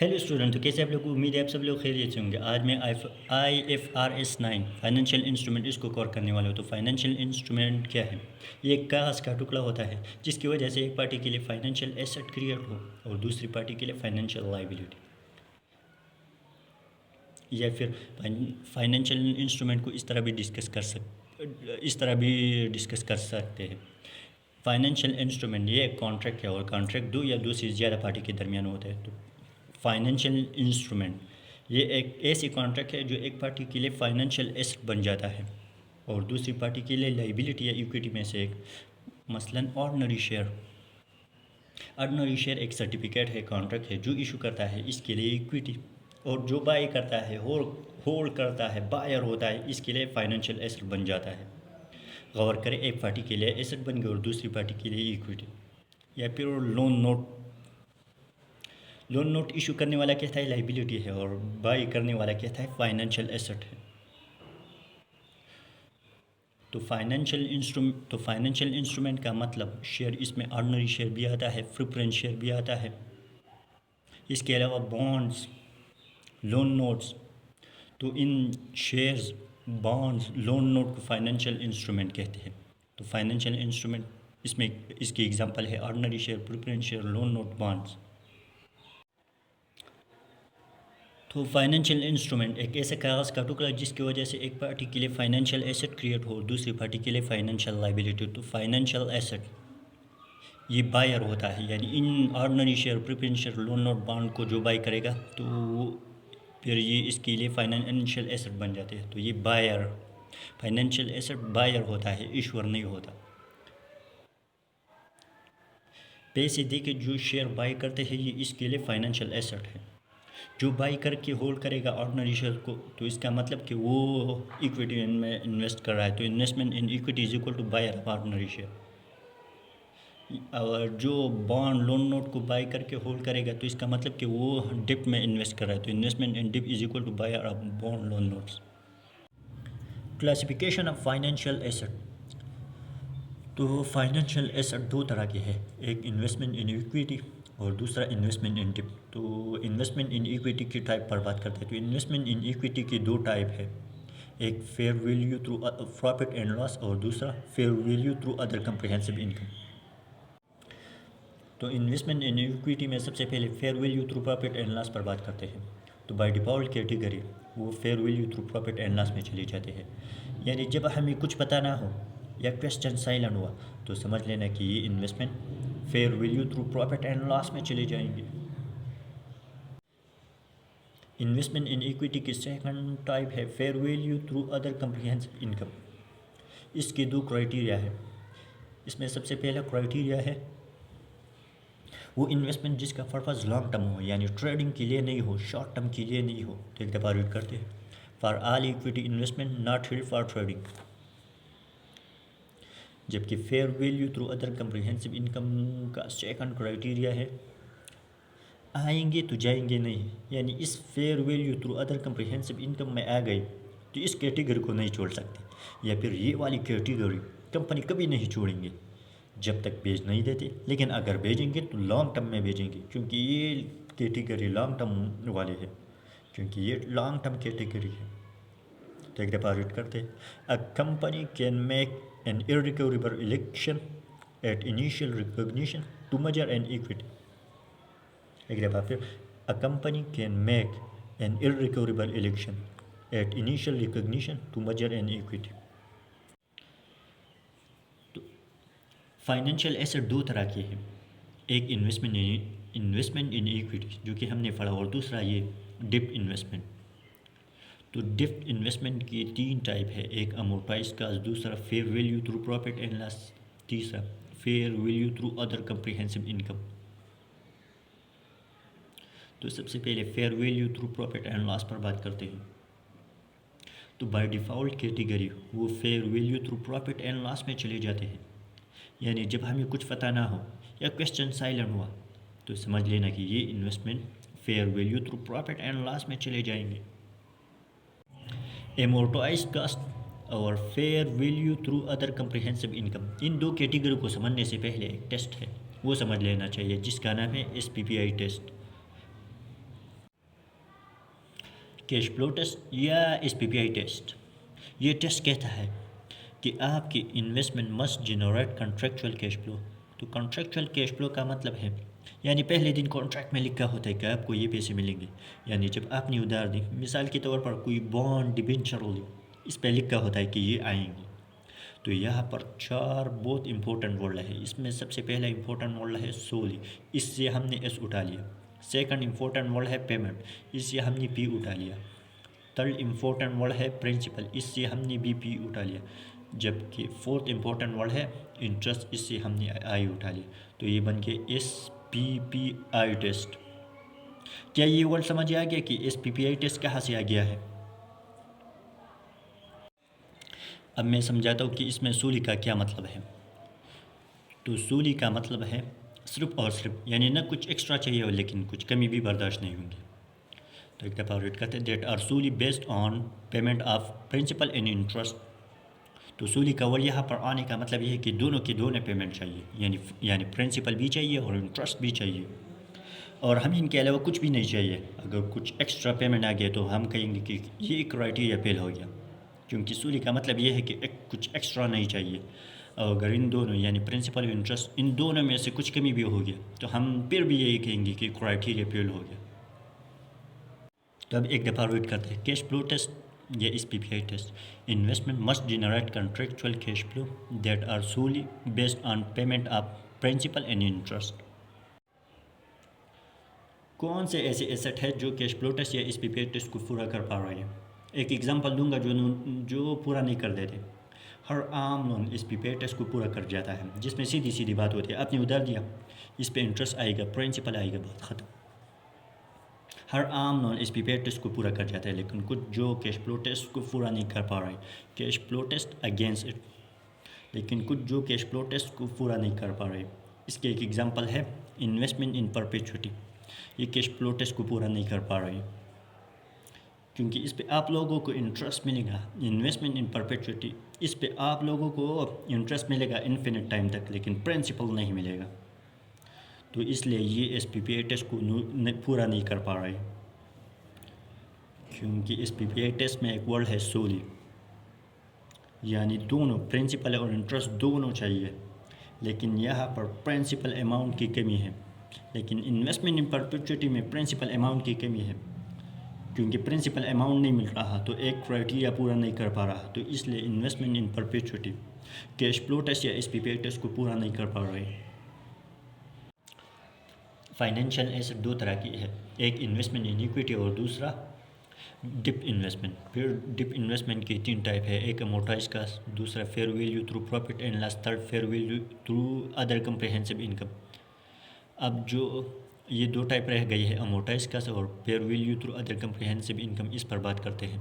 Hello student, तो कैसे आप लोग को उम्मीद है आप सब लोग खैरियत से होंगे। आज मैं IFRS 9 फाइनेंशियल इंस्ट्रूमेंट इसको कवर करने वाला हूँ। तो फाइनेंशियल इंस्ट्रूमेंट क्या है? ये एक कागज़ का टुकड़ा होता है जिसकी वजह से एक पार्टी के लिए फाइनेंशियल एसेट क्रिएट हो और दूसरी पार्टी के लिए फाइनेंशियल लाइबिलिटी, या फिर फाइनेंशियल इंस्ट्रूमेंट को इस तरह भी डिस्कस कर सकते हैं। फाइनेंशियल इंस्ट्रूमेंट ये एक कॉन्ट्रैक्ट है और कॉन्ट्रैक्ट दो या दो से ज़्यादा पार्टी के दरमियान होता है। तो फाइनेंशियल इंस्ट्रूमेंट ये एक ऐसी कॉन्ट्रैक्ट है जो एक पार्टी के लिए फाइनेंशियल एसेट बन जाता है और दूसरी पार्टी के लिए लाइबिलिटी या इक्विटी में से एक। मसलन ऑर्डनरी शेयर एक सर्टिफिकेट है, कॉन्ट्रैक्ट है जो इशू करता है, इसके लिए इक्विटी। और जो बाई करता है, होल्ड करता है, बायर होता है, इसके लिए फाइनेंशियल एसेट बन जाता है। गौर करें, एक पार्टी के लिए एसेट बन गई और दूसरी पार्टी के लिए इक्विटी। या फिर लोन नोट इशू करने वाला कहता है लाइबिलिटी है और बाई करने वाला कहता है फाइनेंशियल एसेट है। तो फाइनेंशियल इंस्ट्रूमेंट का मतलब शेयर, इसमें ऑर्डिनरी शेयर भी आता है, प्रेफरेंस शेयर भी आता है, इसके अलावा बॉन्ड्स, लोन नोट्स। तो इन शेयर्स, बॉन्ड्स, लोन नोट को फाइनेंशियल इंस्ट्रूमेंट कहते हैं। तो फाइनेंशियल इंस्ट्रूमेंट इसमें इसकी एग्जांपल है ordinary share, preference share, loan note, bonds. तो फाइनेंशियल इंस्ट्रूमेंट एक ऐसे कागज़ का टुकड़ा जिसकी वजह से एक पार्टी के लिए फाइनेंशियल एसेट क्रिएट हो और दूसरी पार्टी के लिए फाइनेंशियल लाइबिलिटी। तो फाइनेंशियल एसेट ये बायर होता है, यानी in ordinary share, preference share, loan note, bond को जो बाई करेगा तो फिर ये इसके लिए फाइनेंशियल एसेट बन जाते हैं। तो ये बायर, फाइनेंशियल एसेट बायर होता है, इश्यूअर नहीं होता। पैसे दे के जो शेयर बाई करते हैं ये इसके लिए फाइनेंशियल एसेट है। जो बाई करके होल्ड करेगा ऑर्डिनरी शेयर को, तो इसका मतलब कि वो इक्विटी में इन्वेस्ट कर रहा है। तो investment in equity is equal to buyer of ordinary share. और जो बॉन्ड, लोन नोट को बाई करके होल्ड करेगा तो इसका मतलब कि वो डिप में इन्वेस्ट कर रहा है। तो investment in debt is equal to buyer of bond, loan notes. Classification of financial asset. तो फाइनेंशियल एसेट दो तरह के हैं, एक इन्वेस्टमेंट इन इक्विटी और दूसरा इन्वेस्टमेंट इन डिप। तो इन्वेस्टमेंट इन इक्विटी की टाइप पर बात करते हैं। तो इन्वेस्टमेंट इन इक्विटी की दो टाइप है, एक fair value through profit and loss और दूसरा fair value through other comprehensive income. तो इन्वेस्टमेंट इन इक्विटी में सबसे पहले fair value through profit and loss पर बात करते हैं। तो बाय डिफ़ॉल्ट कैटेगरी वो fair value through profit and loss में चले जाते हैं। यानी जब हमें कुछ पता ना हो या क्वेश्चन साइलेंट हुआ तो समझ लेना कि ये investment fair value through profit and loss में चले जाएंगे। इन्वेस्टमेंट इन इक्विटी की सेकंड टाइप है fair value through other comprehensive income. इसके दो क्राइटेरिया है। इसमें सबसे पहला क्राइटेरिया है वो इन्वेस्टमेंट जिसका पर्पज़ लॉन्ग टर्म हो, यानी ट्रेडिंग के लिए नहीं हो, शॉर्ट टर्म के लिए नहीं हो। तो एक दफ़ा रीड करते हैं, for all equity investment not held for trading. जबकि fair value through other comprehensive income का सेकंड क्राइटेरिया है आएंगे तो जाएंगे नहीं, यानी इस fair value through other comprehensive income में आ गए तो इस कैटेगरी को नहीं छोड़ सकते, या फिर ये वाली कैटेगरी कंपनी कभी नहीं छोड़ेंगे जब तक बेच नहीं देते। लेकिन अगर बेचेंगे तो लॉन्ग टर्म में बेचेंगे, क्योंकि ये कैटेगरी लॉन्ग टर्म वाले है, क्योंकि ये लॉन्ग टर्म कैटेगरी है। तो एक दफ़ा रीड करते हैं, a company can make an irrecoverable election at initial recognition to measure an equity. एक दफ़ा फिर, a company can make an irrecoverable election at initial recognition to measure an equity. तो फाइनेंशियल एसेट दो तरह के हैं, एक इन्वेस्टमेंट इन इक्विटी जो कि हमने पढ़ा, और दूसरा ये डिप्ट इन्वेस्टमेंट। तो डिप्ट इन्वेस्टमेंट की तीन टाइप है, एक अमोर्टाइज का, दूसरा fair value through profit and loss, तीसरा fair value through other comprehensive income. तो सबसे पहले fair value through profit and loss पर बात करते हैं। तो बाय डिफ़ॉल्ट कैटेगरी वो fair value through profit and loss में चले जाते हैं। यानी जब हमें कुछ पता ना हो या क्वेश्चन साइलेंट हुआ तो समझ लेना कि ये investment fair value through profit and loss में चले जाएंगे। एमोर्टाइज कास्ट और fair value through other comprehensive income, इन दो कैटेगरी को समझने से पहले एक टेस्ट है वो समझ लेना चाहिए जिसका नाम है SPPI test. Cash flow test या SPPI टेस्ट। ये टेस्ट कहता है कि आपकी investment must generate contractual cash flow. तो कॉन्ट्रेक्चुअल कैश फ्लो का मतलब है, यानी पहले दिन कॉन्ट्रैक्ट में लिखा होता है कि आपको ये पैसे मिलेंगे। यानी जब आपने उधार दी, मिसाल के तौर पर कोई बॉन्ड डिबेंचर ली, इस पर लिखा होता है कि ये आएंगे। तो यहाँ पर 4 बहुत इंपॉर्टेंट वर्ड है। इसमें सबसे पहला इंपॉर्टेंट वर्ड है सोली, इससे हमने एस उठा लिया। सेकंड इंपॉर्टेंट वर्ड है पेमेंट, इससे हमने पी उठा लिया। थर्ड इंपॉर्टेंट वर्ड है प्रिंसिपल, इससे हमने भी पी उठा लिया। जबकि फोर्थ इंपॉर्टेंट वर्ड है इंटरेस्ट, इससे हमने आई उठा लिया। तो ये बन के SPPI टेस्ट। क्या ये वर्ड समझ आ गया कि SPPI टेस्ट कहाँ से आ गया है? अब मैं समझाता हूँ कि इसमें सूली का क्या मतलब है। तो सूली का मतलब है सिर्फ और सिर्फ, यानी ना कुछ एक्स्ट्रा चाहिए और लेकिन कुछ कमी भी बर्दाश्त नहीं होंगी। तो एक दफ़ा रीड करते हैं, debt are solely based on payment of principal and interest. तो सूली का वर्ड यहाँ पर आने का मतलब ये है कि दोनों की दोनों पेमेंट चाहिए, यानी प्रिंसिपल भी चाहिए और इंटरेस्ट भी चाहिए, और हमें इनके अलावा कुछ भी नहीं चाहिए। अगर कुछ एक्स्ट्रा पेमेंट आ गया तो हम कहेंगे कि ये क्राइटेरिया फेल हो गया, क्योंकि सूली का मतलब ये है कि कुछ एक्स्ट्रा नहीं चाहिए। और अगर इन दोनों यानी प्रिंसिपल और इंटरेस्ट इन दोनों में से कुछ कमी भी हो गया तो हम फिर भी यही कहेंगे कि क्राइटेरिया फेल हो गया। तो अब एक दफ़ा रीड करते हैं, कैश फ्लो टेस्ट या SPPI test. Investment must generate contractual cash flow that are solely based on payment of principal and interest. कौन से ऐसे एसेट है जो कैश फ्लो टेस्ट या SPPI टेस्ट को पूरा कर पा रहे हैं? एक एग्जांपल दूंगा जो पूरा नहीं कर देते। हर आम लोन SPPI टेस्ट को पूरा कर जाता है, जिसमें सीधी सीधी बात होती है, आपने उधार दिया, इस पे इंटरेस्ट आएगा, प्रिंसिपल आएगा, बात ख़त्म। हर आम लोन SPPI टेस्ट को पूरा कर जाता है, लेकिन कुछ जो कैश फ्लो टेस्ट को पूरा नहीं कर पा रहे, cash flow test against it. लेकिन कुछ जो कैश फ्लो टेस्ट को पूरा नहीं कर पा रहे, इसके एक एग्जांपल है इन्वेस्टमेंट इन परपेचुइटी। ये कैश फ्लो टेस्ट को पूरा नहीं कर पा रहे, क्योंकि इस पे आप लोगों को इंटरेस्ट मिलेगा। इन्वेस्टमेंट इन परपेचुइटी, इस पे आप लोगों को इंटरेस्ट मिलेगा इन्फिनिट टाइम तक, लेकिन प्रिंसिपल नहीं मिलेगा। तो इसलिए ये SPPI टेस्ट को पूरा नहीं कर पा रहे, क्योंकि SPPI टेस्ट में एक वर्ड है सोली, यानी दोनों प्रिंसिपल और इंटरेस्ट दोनों चाहिए, लेकिन यहाँ पर प्रिंसिपल अमाउंट की कमी है। लेकिन इन्वेस्टमेंट इन परपेचुइटी में प्रिंसिपल अमाउंट की कमी है, क्योंकि प्रिंसिपल अमाउंट नहीं मिल रहा तो एक क्राइटेरिया पूरा नहीं कर पा रहा। तो इसलिए investment in perpetuity cash flow test या SPPI टेस्ट को पूरा नहीं कर पा रहे। फाइनेंशियल एसेट दो तरह की है, एक इन्वेस्टमेंट इन इक्विटी और दूसरा डिप इन्वेस्टमेंट। फिर डिप इन्वेस्टमेंट की 3 टाइप है, एक अमोर्टाइज कास्ट, दूसरा fair value through profit and loss, third fair value through other comprehensive income. अब जो ये 2 टाइप रह गई है, अमोर्टाइज कास्ट और fair value through other comprehensive income, इस पर बात करते हैं।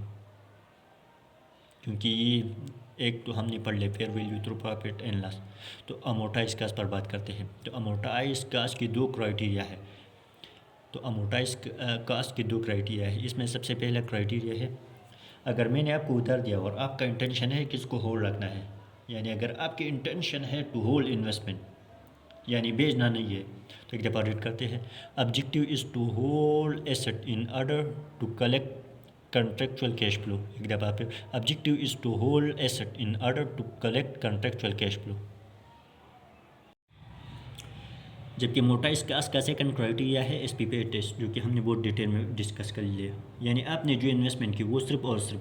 क्योंकि ये एक तो हमने पढ़ लिया fair value through profit and loss, तो अमोर्टाइज कास्ट पर बात करते हैं। तो अमोर्टाइज कास्ट की 2 क्राइटेरिया है। तो अमोर्टाइज कास्ट की 2 क्राइटेरिया है। इसमें सबसे पहला क्राइटेरिया है, अगर मैंने आपको उधार दिया और आपका इंटेंशन है कि इसको होल्ड रखना है, यानी अगर आपकी इंटेंशन है टू होल्ड इन्वेस्टमेंट, यानी बेचना नहीं है, तो एक दफ़ा रीड करते हैं, objective is to hold asset in order to collect contractual cash flow. एक दफ़ा फिर, objective is to hold asset in order to collect contractual cash flow. जबकि अमोर्टाइज कास्ट का सेकंड क्राइटेरिया है SPPI टेस्ट, जो कि हमने बहुत डिटेल में डिस्कस कर लिया। यानी आपने जो इन्वेस्टमेंट की वो सिर्फ और सिर्फ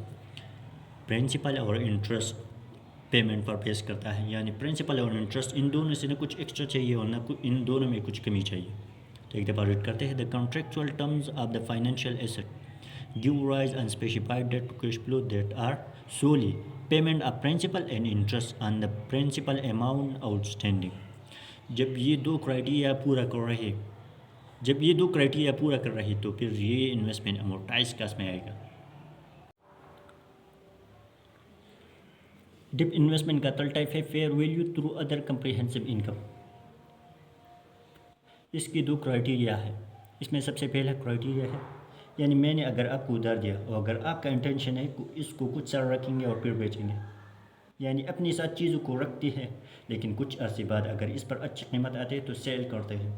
प्रिंसिपल और इंटरेस्ट पेमेंट पर बेस करता है, यानी प्रिंसिपल और इंटरेस्ट इन दोनों से न कुछ एक्स्ट्रा चाहिए और न इन दोनों में कुछ कमी चाहिए। तो एक दफ़ा रीड करते हैं, the contractual terms of the financial asset give rise unspecified date to cash flow that are solely payment of principal and interest on the principal amount outstanding. जब ये 2 क्राइटेरिया पूरा कर रहे तो फिर ये इन्वेस्टमेंट अमोर्टाइज कास्ट में आएगा। डिप इन्वेस्टमेंट का थर्ड टाइप है fair value through other comprehensive income. इसकी 2 क्राइटेरिया है। इसमें सबसे पहला क्राइटेरिया है, यानी मैंने अगर आपको उधार दिया और अगर आपका इंटेंशन है इसको कुछ साल रखेंगे और फिर बेचेंगे, यानी अपनी साथ चीज़ों को रखते हैं, लेकिन कुछ अर्से बाद अगर इस पर अच्छी कीमत आती है तो सेल करते हैं,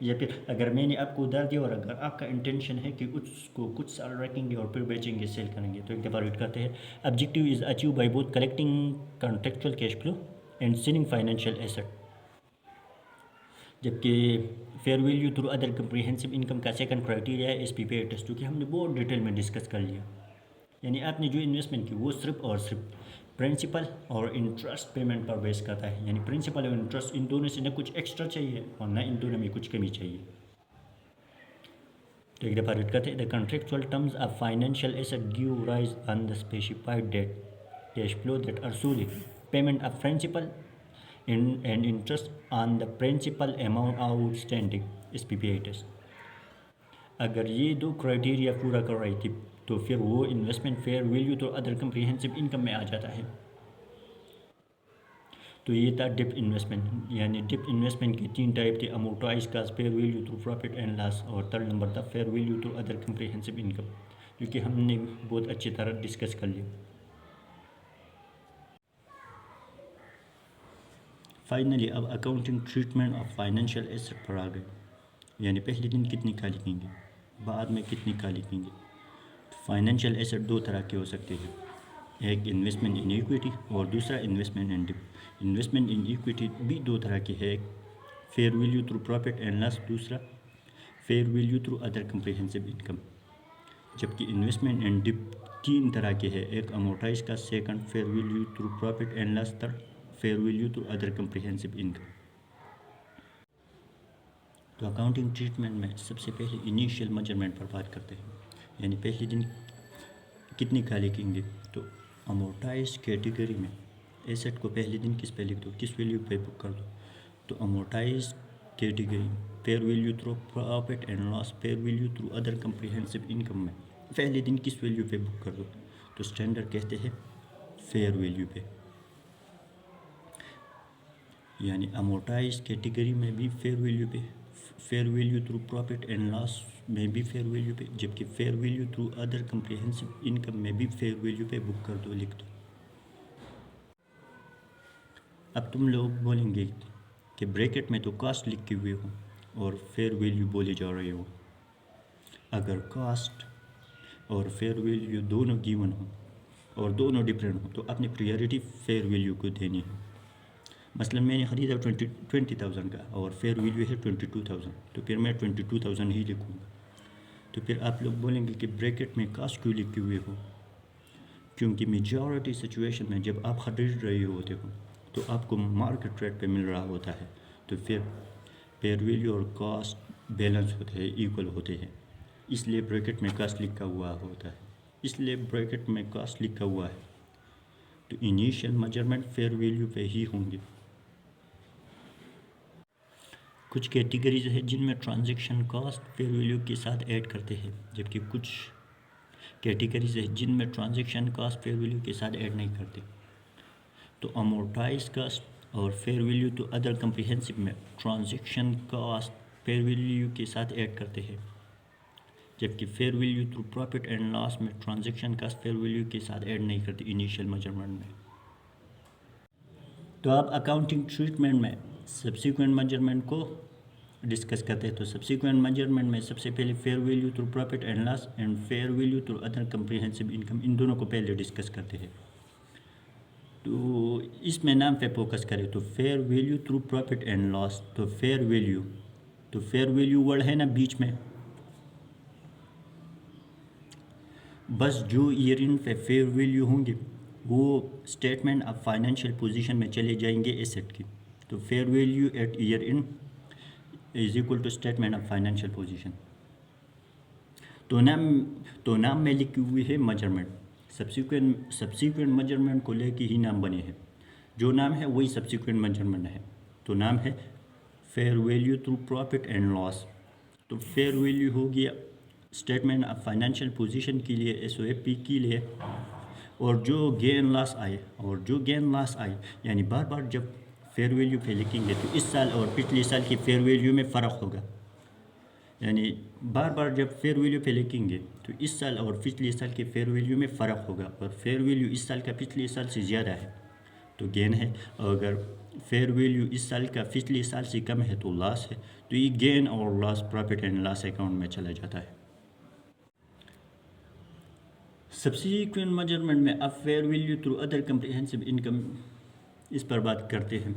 या फिर अगर मैंने आपको उधार दिया और अगर आपका इंटेंशन है कि उसको कुछ साल रखेंगे और फिर बेचेंगे, सेल करेंगे, तो एक दफ़ा रीड करते हैं। Objective is achieve by both collecting contractual cash flow and selling financial asset. जबकि fair value through other comprehensive income का सेकंड क्राइटेरिया है एसपीपी टेस्ट, जो कि हमने बहुत डिटेल में डिस्कस कर लिया। यानी आपने जो इन्वेस्टमेंट की वो सिर्फ और सिर्फ प्रिंसिपल और इंटरेस्ट पेमेंट पर बेस करता है। यानी प्रिंसिपल और इंटरेस्ट इन दोनों से न कुछ एक्स्ट्रा चाहिए और न इन दोनों में कुछ कमी चाहिए। तो एक दफ़ा रीड करते हैं। The contractual terms of financial asset give rise on the specified date cash flow that are solely payment of principal and interest on the principal amount outstanding SPP test. अगर ये दो क्राइटेरिया पूरा कर रही थी तो फिर वो इन्वेस्टमेंट फेयर वैल्यू तो अदर कम्प्रीहेंसिव इनकम में आ जाता है। तो ये था डिप इन्वेस्टमेंट। यानी डिप इन्वेस्टमेंट के 3 टाइप थे, amortise cost, fair value through profit and loss, और थर्ड नंबर था fair value through other comprehensive income, जो कि हमने बहुत अच्छी तरह डिस्कस कर लिया। फाइनली अब accounting treatment of financial asset पर आ गए। यानी पहले दिन कितनी का लिखेंगे, बाद में कितनी का लिखेंगे। फाइनेंशियल एसेट दो तरह के हो सकते हैं, एक इन्वेस्टमेंट इन इक्विटी और दूसरा investment in debt. Investment in equity भी दो तरह के है, एक fair value through profit and loss, दूसरा fair value through other comprehensive income. जबकि इन्वेस्टमेंट इन डिप 3 तरह के है, एक अमोर्टाइज का, second fair value through profit and loss, third fair value through other comprehensive income. तो अकाउंटिंग ट्रीटमेंट में सबसे पहले इनिशियल मेजरमेंट पर बात करते हैं। यानी पहले दिन कितनी का लिखेंगे। तो अमोर्टाइज कैटेगरी में एसेट को पहले दिन किस पे लिख दो, किस वैल्यू पे बुक कर दो। तो amortise category fair value through profit and loss, fair value through other comprehensive income में पहले दिन किस वैल्यू पे बुक कर दो। तो स्टैंडर्ड कहते हैं फेयर वैल्यू पे। यानी अमोर्टाइज कैटेगरी में भी फेयर वैल्यू पे, fair value through profit and loss में भी फेयर वैल्यू पे, जबकि fair value through other comprehensive income में भी फेयर वैल्यू पे बुक कर दो, लिख दो। अब तुम लोग बोलेंगे कि ब्रैकेट में तो कास्ट लिखे हुए हो और फेयर वैल्यू बोले जा रहे हो। अगर कास्ट और फेयर वैल्यू दोनों गिवन हो और दोनों डिफरेंट हो तो अपनी प्रायोरिटी फेयर वैल्यू को देनी है। मसलन मैंने ख़रीदा 20,000 का और फेयर वैल्यू है 22,000, तो फिर मैं 22,000 ही लिखूँगा। तो फिर आप लोग बोलेंगे कि ब्रैकेट में कास्ट क्यों लिखे हुए हो, क्योंकि मेजॉरिटी सिचुएशन में जब आप ख़रीद रहे होते हो तो आपको मार्केट रेट पे मिल रहा होता है, तो फिर फेयर वैल्यू और कास्ट बैलेंस होते हैं, इक्वल होते हैं, इसलिए ब्रैकेट में कास्ट लिखा हुआ होता है। इसलिए ब्रैकेट में कास्ट लिखा हुआ है तो इनिशियल मेजरमेंट फेयर वैल्यू पे ही होंगे। कुछ कैटेगरीज है जिनमें ट्रांजैक्शन कॉस्ट फेयर वैल्यू के साथ ऐड करते हैं, जबकि कुछ कैटेगरीज है जिनमें ट्रांजैक्शन कॉस्ट फेयर वैल्यू के साथ ऐड नहीं करते। तो अमोर्टाइज कॉस्ट और फेयर वैल्यू तो अदर कम्प्रीहेंसिव में ट्रांजैक्शन कॉस्ट फेयर वैल्यू के साथ ऐड करते हैं, जबकि fair value through profit and loss में ट्रांजैक्शन कॉस्ट फेयर वैल्यू के साथ ऐड नहीं करते इनिशियल मेजरमेंट में। तो आप अकाउंटिंग ट्रीटमेंट में सब्सिक्वेंट मेजरमेंट को डिस्कस करते हैं। तो सब्सिक्वेंट मेजरमेंट में सबसे पहले fair value through profit and loss and fair value through other comprehensive income, इन दोनों को पहले डिस्कस करते हैं। तो इसमें नाम पे फोकस करें तो fair value through profit and loss, तो फेयर वैल्यू वर्ड है ना बीच में, बस जो ईयर इन पे फेयर वैल्यू होंगे वो स्टेटमेंट ऑफ फाइनेंशियल पोजीशन में चले जाएंगे एसेट की। तो fair value at year end is equal to statement of financial position. तो नाम में लिखी हुई है मेजरमेंट, सब्सिक्वेंट मेजरमेंट को लेके ही नाम बने हैं, जो नाम है वही सब्सिक्वेंट मेजरमेंट है। तो नाम है fair value through profit and loss. तो फेयर वैल्यू हो गया स्टेटमेंट ऑफ फाइनेंशियल पोजीशन के लिए, एसओपी के लिए, और जो गेन लॉस आए यानी बार बार जब फेयर वैल्यू पे लिखेंगे तो इस साल और पिछले साल की फेयर वैल्यू में फ़र्क होगा। यानी बार बार जब फेयर वैल्यू पे लिखेंगे तो इस साल और पिछले साल के फेयर वैल्यू में फ़र्क होगा, और फेयर वैल्यू इस साल का पिछले साल से ज़्यादा है तो गेन है। अगर फेयर वैल्यू इस साल का पिछले साल से कम है तो लॉस है। तो ये गेन और loss profit and loss account में चला जाता है। सब्सिक्वेंट मेजरमेंट में अब fair value through other comprehensive income इस पर बात करते हैं।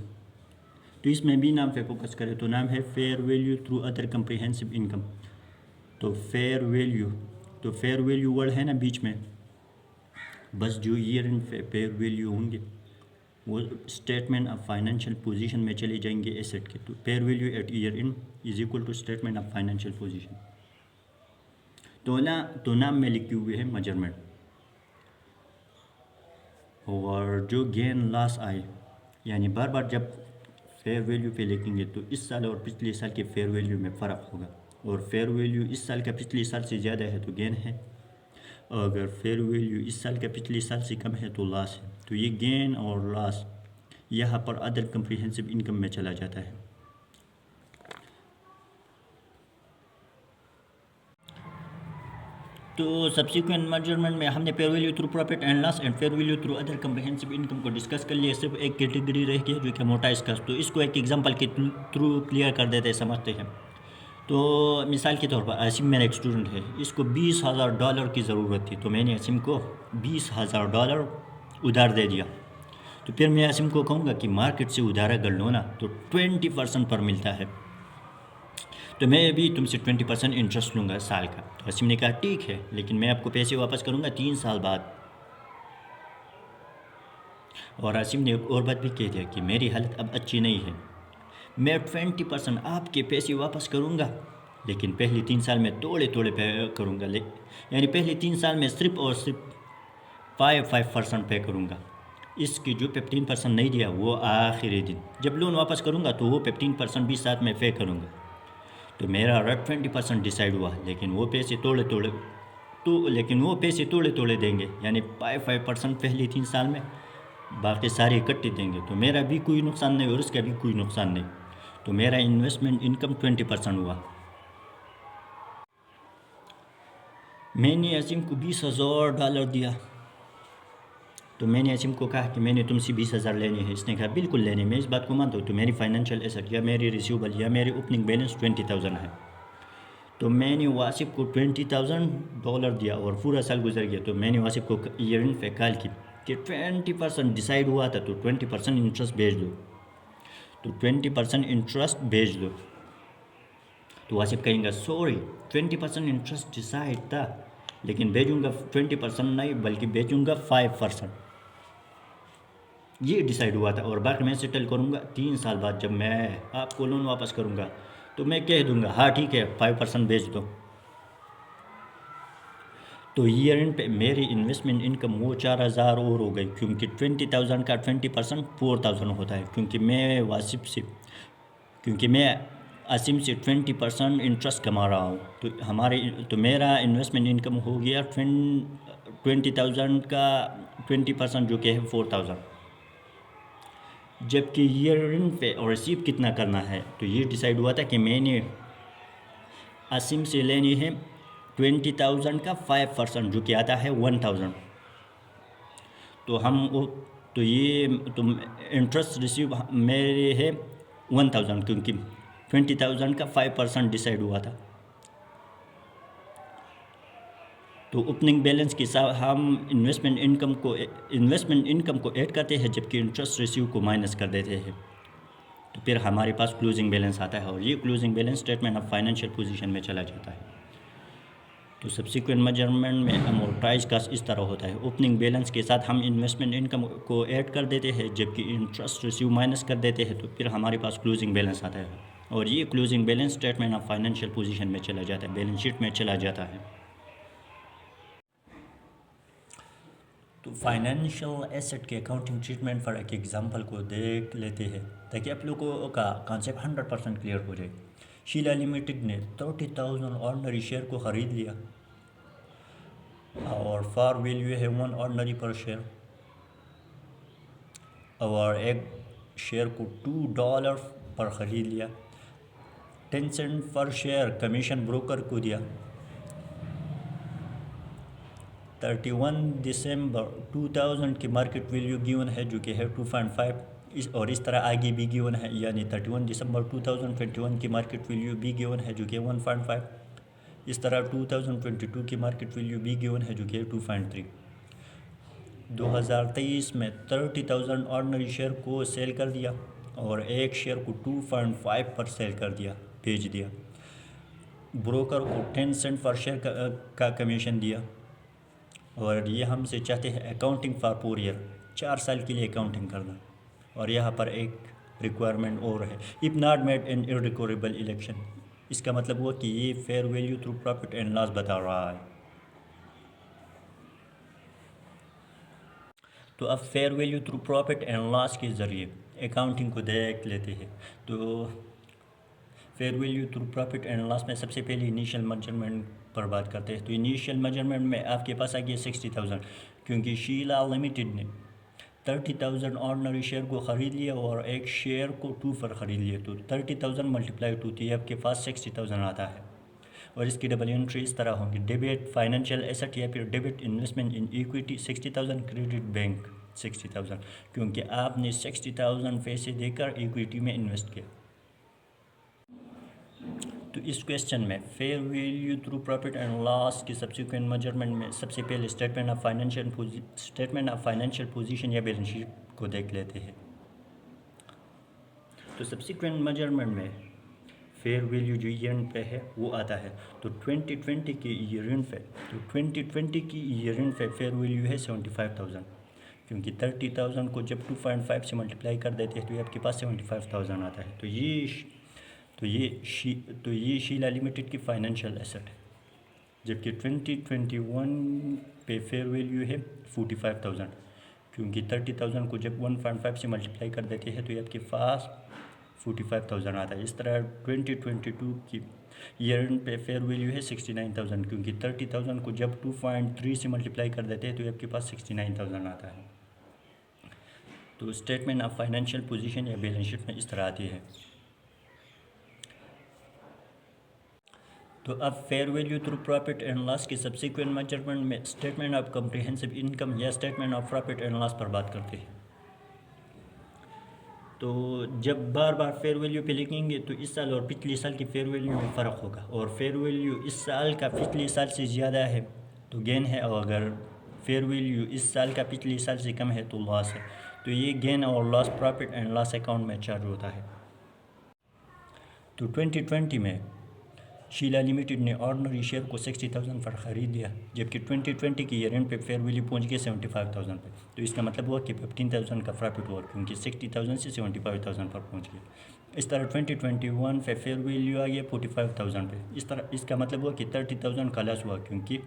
तो इसमें भी नाम पे फोकस करें तो नाम है fair value through other comprehensive income. तो फेयर वैल्यू वर्ड है ना बीच में, बस जो ईयर एंड फेयर वैल्यू होंगे वो स्टेटमेंट ऑफ फाइनेंशियल पोजीशन में चले जाएंगे एसेट के। तो fair value at year end is equal to statement of financial position. तो नाम में लिखे हुए है मेजरमेंट, और जो गेन लॉस आए यानी बार बार जब फेयर वैल्यू पे लिखेंगे तो इस साल और पिछले साल के फेयर वैल्यू में फ़र्क होगा। और फेयर वैल्यू इस साल का पिछले साल से ज़्यादा है तो गेन है, अगर फेयर वैल्यू इस साल का पिछले साल से कम है तो लॉस है। तो ये गेन और लॉस यहाँ पर अदर कम्प्रिहेंसिव इनकम में चला जाता है। तो सब्सिक्वेंट मेजरमेंट में हमने fair value through profit and loss and fair value through other comprehensive income को डिस्कस कर लिया। सिर्फ एक कैटेगरी रह गई जो कि मोटा इसका, तो इसको एक एग्जांपल के थ्रू क्लियर कर देते हैं, समझते हैं। तो मिसाल के तौर पर आसिम मेरा एक स्टूडेंट है, इसको $20,000 की ज़रूरत थी। तो मैंने आसिम को $20,000 उधार दे दिया। तो फिर मैं आसिम को कहूँगा कि मार्केट से उधार अगर लो ना तो 20% पर मिलता है, तो मैं भी तुमसे 20% इंटरेस्ट लूँगा साल का। तो आसिम ने कहा ठीक है, लेकिन मैं आपको पैसे वापस करूँगा 3 साल बाद। और आसिम ने एक और बात भी कह दिया कि मेरी हालत अब अच्छी नहीं है, मैं 20% आपके पैसे वापस करूँगा, लेकिन पहले 3 साल में थोड़े थोड़े पे करूँगा। यानी पहले 3 साल में सिर्फ और सिर्फ 5% पे करूँगा। इसकी जो 15% नहीं दिया वो आखिरी दिन जब लोन वापस करूँगा तो वो 15% भी साथ में पे करूँगा। तो मेरा 20% डिसाइड हुआ, लेकिन वो पैसे थोड़े थोड़े देंगे, यानी 5% पहले 3 साल में, बाकी सारे इकट्ठे देंगे। तो मेरा भी कोई नुकसान नहीं और उसका भी कोई नुकसान नहीं। तो मेरा इन्वेस्टमेंट इनकम 20% हुआ। मैंने असीम को $20,000 दिया। तो मैंने असीम को कहा कि मैंने तुमसे 20,000 लेने हैं। इसने कहा बिल्कुल लेने, मैं इस बात को मानता हूँ। तो मेरी फाइनेंशियल एसेट या मेरी रिसीवेबल या मेरी ओपनिंग बैलेंस 20,000 है। तो मैंने वासिफ को $20,000 दिया और पूरा साल गुजर गया। तो मैंने वासिफ को ईयर एंड पे कॉल की कि 20% डिसाइड हुआ था तो 20% इंटरेस्ट भेज दो। तो 20% इंटरेस्ट भेज दो। तो वासिफ कहेंगे सॉरी 20% इंटरेस्ट डिसाइड था, लेकिन भेजूँगा 20% नहीं बल्कि भेजूँगा 5%, ये डिसाइड हुआ था। और बाकी मैं सेटल करूँगा 3 साल बाद जब मैं आपको लोन वापस करूँगा। तो मैं कह दूँगा हाँ ठीक है 5% भेज दो। तो ईयर एंड पे मेरी इन्वेस्टमेंट इनकम वो 4,000 और हो गई, क्योंकि 20,000 का 20% 4,000 होता है। क्योंकि मैं आसिम से 20% इंटरेस्ट कमा रहा हूँ। तो मेरा इन्वेस्टमेंट इनकम हो गया 20,000 का 20% जो कि है 4,000। जबकि ईयर एंड पे और रिसीव कितना करना है तो ये डिसाइड हुआ था कि मैंने आसिम से लेनी है 20,000 का 5% जो कि आता है 1,000। तो ये इंटरेस्ट रिसीव मेरे है 1,000, क्योंकि 20,000 का 5% डिसाइड हुआ था। तो ओपनिंग बैलेंस के साथ हम इन्वेस्टमेंट इनकम को ऐड करते हैं, जबकि इंटरेस्ट रिसीव को माइनस कर देते हैं। तो फिर हमारे पास क्लोजिंग बैलेंस आता है और ये closing balance statement of financial position में चला जाता है। तो सब्सिक्वेंट मेजरमेंट में अमोर्टाइज कॉस्ट इस तरह होता है, ओपनिंग बैलेंस के साथ हम इन्वेस्टमेंट इनकम को ऐड कर देते हैं, जबकि इंटरेस्ट रिसीव माइनस कर देते हैं। तो फिर हमारे पास क्लोजिंग बैलेंस आता है और ये closing balance statement of financial position में चला जाता है, बैलेंस शीट में चला जाता है। तो फाइनेंशियल एसेट के अकाउंटिंग ट्रीटमेंट पर एक एग्जांपल को देख लेते हैं ताकि आप लोगों का कॉन्सेप्ट 100% क्लियर हो जाए। शीला लिमिटेड ने 30,000 ऑर्डनरी शेयर को ख़रीद लिया और फॉर वैल्यू है 1 ऑर्डनरी पर शेयर, और एक शेयर को $2 पर ख़रीद लिया। 10 सेंट पर शेयर कमीशन ब्रोकर को दिया। 31 दिसंबर 2000 की मार्केट वैल्यू गिवन है जो कि है 2.5 और इस तरह आगे भी गिवन है, यानी 31 दिसंबर 2021 की मार्केट वैल्यू भी गिवन है जो कि 1.5, इस तरह 2022 की मार्केट वैल्यू भी गिवन है जो कि 2.3। 2023 में 30,000 ऑर्डनरी शेयर को सेल कर दिया और एक शेयर को 2.5 पर सेल कर दिया, बेच दिया। ब्रोकर को 10 सेंट पर शेयर का कमीशन दिया और ये हमसे चाहते हैं अकाउंटिंग फॉर 4 ईयर, 4 साल के लिए अकाउंटिंग करना। और यहाँ पर एक रिक्वायरमेंट और है, if not made an irrecoverable election. इसका मतलब हुआ कि ये fair value through profit and loss बता रहा है। तो अब fair value through profit and loss के ज़रिए अकाउंटिंग को देख लेते हैं। तो fair value through profit and loss में सबसे पहले इनिशियल मेजरमेंट पर बात करते हैं। तो इनिशियल मेजरमेंट में आपके पास आ गया 60,000, क्योंकि शीला लिमिटेड ने 30,000 ऑर्डनरी शेयर को ख़रीद लिया और एक शेयर को 2 पर ख़रीद लिया, तो 30,000 मल्टीप्लाई 2 तो ये आपके पास 60,000 आता है। और इसकी डबल एंट्री इस तरह होंगी, डेबिट फाइनेंशियल एसेट या फिर debit investment in equity 60,000, credit bank 60,000, क्योंकि आपने 60,000 पैसे देकर इक्विटी में इन्वेस्ट किया। तो इस क्वेश्चन में fair value through profit and loss की सब्सिक्वेंट मेजरमेंट में सबसे पहले स्टेटमेंट ऑफ फाइनेंशियल पोजीशन या बैलेंस शीट को देख लेते हैं। तो सब्सिक्वेंट मेजरमेंट में फेयर वैल्यू जो ईयर एंड पे है वो आता है। तो 2020 की ईयर एंड पे, तो 2020 की ईयर एंड पे फेयर वैल्यू है 75,000, क्योंकि 30,000 को जब 2.5 से मल्टीप्लाई कर देते हैं तो ये आपके पास 75,000 आता है। तो ये शीला लिमिटेड की फाइनेंशियल एसेट है, जबकि 2021 पे फेयर वैल्यू है 45,000, क्योंकि 30,000 को जब 1.5 से मल्टीप्लाई कर देते हैं तो ये आपके पास 45,000 आता है। इस तरह 2022 की ईयर एंड पे फेयर वैल्यू है 69,000, क्योंकि 30,000 को जब 2.3 से मल्टीप्लाई कर देते हैं तो ये आपके पास 69,000 आता है। तो स्टेटमेंट ऑफ फाइनेंशियल पोजीशन या बैलेंस शीट में इस तरह आती है। तो अब fair value through profit and loss के सब्सिक्वेंट मेजरमेंट में स्टेटमेंट ऑफ कॉम्प्रिहेंसिव इनकम या statement of profit and loss पर बात करते हैं। तो जब बार बार फेयर वैल्यू पे लिखेंगे तो इस साल और पिछले साल की फेयर वैल्यू में फ़र्क होगा, और फेयर वैल्यू इस साल का पिछले साल से ज़्यादा है तो गेन है, और अगर फेयर वैल्यू इस साल का पिछले साल से कम है तो लॉस है। तो ये गेन और loss profit and loss account में चार्ज होता है। तो 2020 में शीला लिमिटेड ने ऑर्डनरी शेयर को 60,000 पर ख़रीद दिया, जबकि 2020 की ईयर एंड पे फेयर वैल्यू पहुंच गई 75,000 पे। तो इसका मतलब हुआ कि 15,000 का प्रॉफिट हुआ, क्योंकि 60,000 से 75,000 पर पहुंच गया। इस तरह 2021 पे फेयर वैल्यू आ गया 45,000 पे। इस तरह इसका मतलब हुआ कि 30,000 का लॉस हुआ, क्योंकि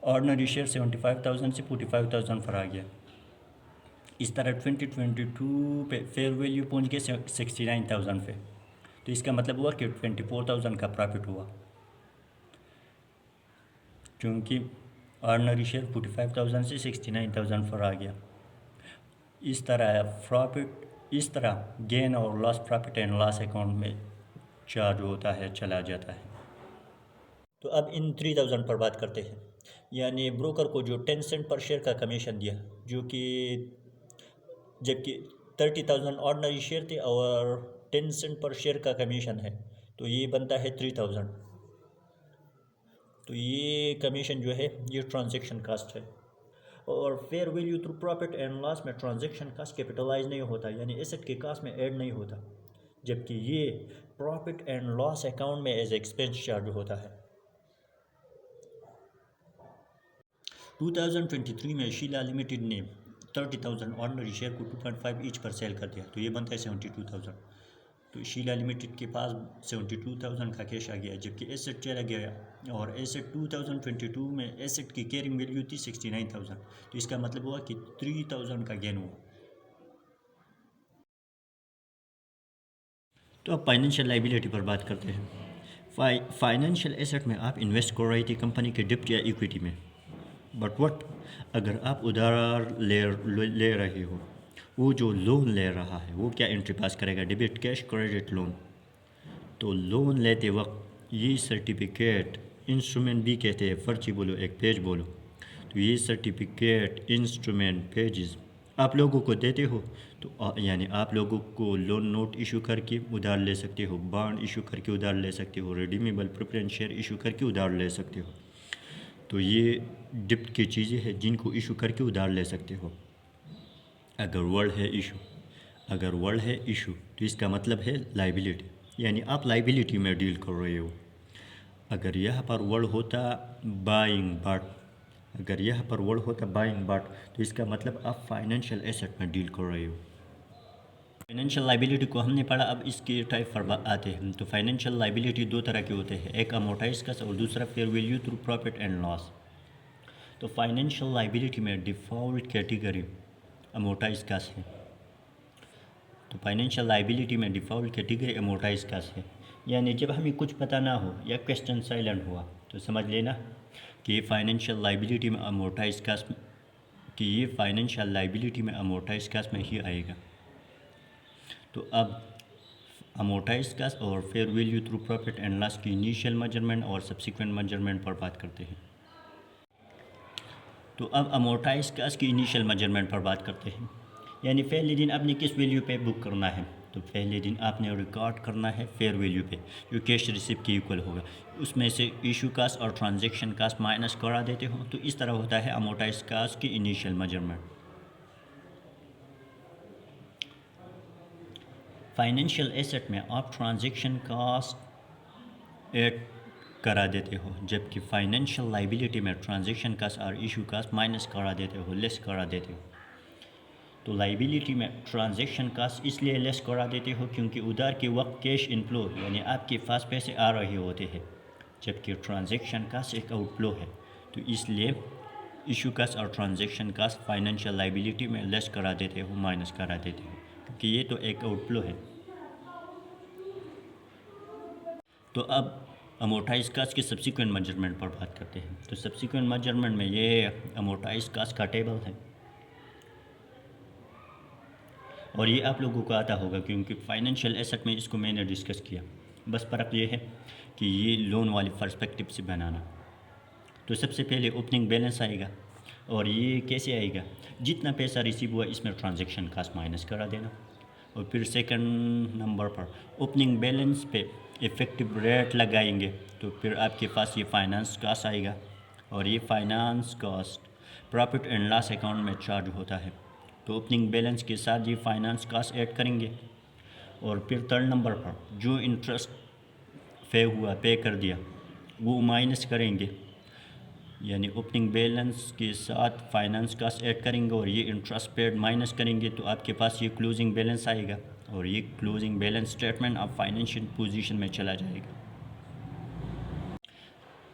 ऑर्डनरी शेयर 75,000 से 45,000 पर आ गया। इस तरह 2022 पे फेयर वैल्यू पहुंच गया 69,000 पे। तो इसका मतलब हुआ कि 24,000 का प्रॉफिट हुआ, क्योंकि ऑर्डनरी शेयर 45,000 से 69,000 पर आ गया। इस तरह गेन और loss profit and loss account में चार्ज होता है, चला जाता है। तो अब इन 3,000 पर बात करते हैं, यानी ब्रोकर को जो 10 सेंट पर शेयर का कमीशन दिया, जो कि जबकि 30,000 ऑर्डनरी शेयर थे और 10 सेंट पर शेयर का कमीशन है, तो ये बनता है 3,000। तो ये कमीशन जो है ये ट्रांजैक्शन कास्ट है। और fair value through profit and loss में ट्रांजैक्शन कास्ट कैपिटलाइज नहीं होता, यानी एसेट के कास्ट में ऐड नहीं होता, जबकि ये प्रॉफिट एंड लॉस अकाउंट में एज एक्सपेंस चार्ज होता है। 2023 में शीला लिमिटेड ने 30,000 ऑर्डनरी शेयर को 2.5 ईच पर सेल कर दिया, तो ये बनता है 72,000। तो शीला लिमिटेड के पास 72,000 का कैश आ गया, जबकि एसेट चला गया, और एसेट 2022 में एसेट की कैरिंग वैल्यू थी 69,000। तो इसका मतलब हुआ कि 3,000 का गेन हुआ। तो अब फाइनेंशियल लाइबिलिटी पर बात करते हैं। फाइनेंशियल एसेट में आप इन्वेस्ट कर रही थी कंपनी के डिप्ट या इक्विटी में, बट व्हाट अगर आप उधार ले रहे हो, वो जो लोन ले रहा है वो क्या एंट्री पास करेगा, डेबिट, कैश, क्रेडिट, लोन। तो लोन लेते वक्त ये सर्टिफिकेट इंस्ट्रूमेंट भी कहते हैं, पर्ची बोलो, एक पेज बोलो, तो ये सर्टिफिकेट इंस्ट्रूमेंट पेजेस आप लोगों को देते हो, तो यानी आप लोगों को लोन नोट इशू करके उधार ले सकते हो, बॉन्ड इशू करके उधार ले सकते हो, रिडीमेबल प्रेफरेंस शेयर इशू करके उधार ले सकते हो। तो ये डिप्ट की चीज़ें हैं जिनको इशू करके उधार ले सकते हो। अगर वर्ल्ड है इशू तो इसका मतलब है लाइबिलिटी, यानी आप लाइबिलिटी में डील कर रहे हो। अगर यहाँ पर वर्ल्ड होता बाइंग बाट तो इसका मतलब आप फाइनेंशियल एसेट में डील कर रहे हो। फाइनेंशियल लाइबिलिटी को हमने पढ़ा, अब इसके टाइप पर आते हैं। तो फाइनेंशियल लाइबिलिटी दो तरह के होते हैं, एक अमोर्टाइज कॉस्ट और दूसरा fair value through profit and loss. तो फाइनेंशियल लाइबिलिटी में डिफ़ॉल्ट कैटेगरी अमोर्टाइज कॉस्ट है। तो फाइनेंशियल लाइबिलिटी में डिफ़ॉल्ट कैटेगरी अमोर्टाइज कॉस्ट है, यानी जब हमें कुछ पता ना हो या क्वेश्चन साइलेंट हुआ तो समझ लेना कि ये फाइनेंशियल लाइबिलिटी में अमोर्टाइज कॉस्ट में ही आएगा। तो अब अमोर्टाइज कॉस्ट और fair value through profit and loss की इनिशियल मेजरमेंट और सब्सिक्वेंट मेजरमेंट पर बात करते हैं। तो अब अमोर्टाइज कॉस्ट की इनिशियल मेजरमेंट पर बात करते हैं, यानी पहले दिन आपने किस वैल्यू पे बुक करना है। तो पहले दिन आपने रिकॉर्ड करना है फेयर वैल्यू पे, जो कैश रिसिप्ट के इक्वल होगा। उसमें से इशू कास्ट और ट्रांजैक्शन कास्ट माइनस करा देते हो, तो इस तरह होता है अमोर्टाइज कास्ट की इनिशियल मेजरमेंट। फाइनेंशियल एसेट में आप ट्रांजैक्शन कास्ट ऐड करा देते हो, जबकि फाइनेंशियल लाइबिलिटी में ट्रांजैक्शन कास्ट और इशू कास्ट माइनस करा देते हो, लेस करा देते हो। तो लाइबिलिटी में ट्रांजैक्शन कास्ट इसलिए लेस करा देते हो क्योंकि उधार के वक्त कैश इनफ्लो यानी आपके पास पैसे आ रहे होते हैं, जबकि ट्रांजैक्शन कास्ट एक आउटफ्लो है। तो इसलिए इशू कास्ट और ट्रांजैक्शन कास्ट फाइनेंशियल लाइबिलिटी में लेस करा देते हो, माइनस करा देते हो, क्योंकि ये तो एक आउटफ्लो है। तो अब अमोर्टाइज कास्ट के सब्सिक्वेंट मेजरमेंट पर बात करते हैं। तो सब्सिक्वेंट मेजरमेंट में ये अमोर्टाइज कास्ट का टेबल है और ये आप लोगों को आता होगा क्योंकि फाइनेंशियल एसेट में इसको मैंने डिस्कस किया। बस फ़र्क ये है कि ये लोन वाले पर्सपेक्टिव से बनाना। तो सबसे पहले ओपनिंग बैलेंस आएगा, और ये कैसे आएगा, जितना पैसा रिसीव हुआ इसमें ट्रांजैक्शन कास्ट माइनस करा देना। और फिर सेकंड नंबर पर ओपनिंग बैलेंस पे इफ़ेक्टिव रेट लगाएंगे, तो फिर आपके पास ये फाइनेंस कास्ट आएगा, और ये finance cost profit and loss account में चार्ज होता है। तो ओपनिंग बैलेंस के साथ ये फाइनेंस कास्ट ऐड करेंगे, और फिर थर्ड नंबर पर जो इंटरेस्ट पे कर दिया वो माइनस करेंगे, यानी ओपनिंग बैलेंस के साथ फाइनेंस कास्ट ऐड करेंगे और ये इंटरेस्ट पेड माइनस करेंगे, तो आपके पास ये क्लोजिंग बैलेंस आएगा, और ये क्लोजिंग बैलेंस स्टेटमेंट आप फाइनेंशियल पोजीशन में चला जाएगा।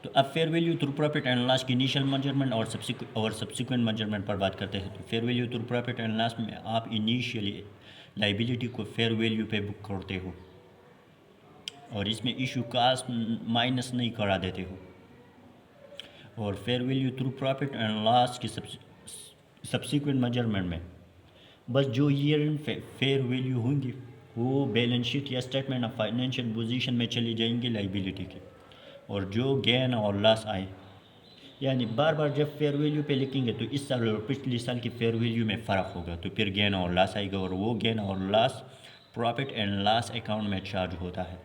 तो अब fair value through profit and loss की इनिशियल मेजरमेंट और सब्सिक्वेंट मेजरमेंट पर बात करते हैं। तो fair value through profit and loss में आप इनिशियली लाइबिलिटी को फेयर वैल्यू पे बुक करते हो, और इसमें इशू कास्ट माइनस नहीं करा देते हो। और fair value through profit and loss की सब्सिक्वेंट मेजरमेंट में बस जो ईयर एंड फेयर वैल्यू होंगी वो बैलेंस शीट या स्टेटमेंट ऑफ फाइनेंशियल पोजीशन में चली जाएंगी लाइबिलिटी के, और जो गेन और लॉस आए, यानी बार बार जब फेयर वैल्यू पे लिखेंगे तो इस साल और पिछले साल की फेयर वैल्यू में फ़र्क होगा, तो फिर गेन और लॉस आएगा, और वो गेन और loss profit and loss account में चार्ज होता है।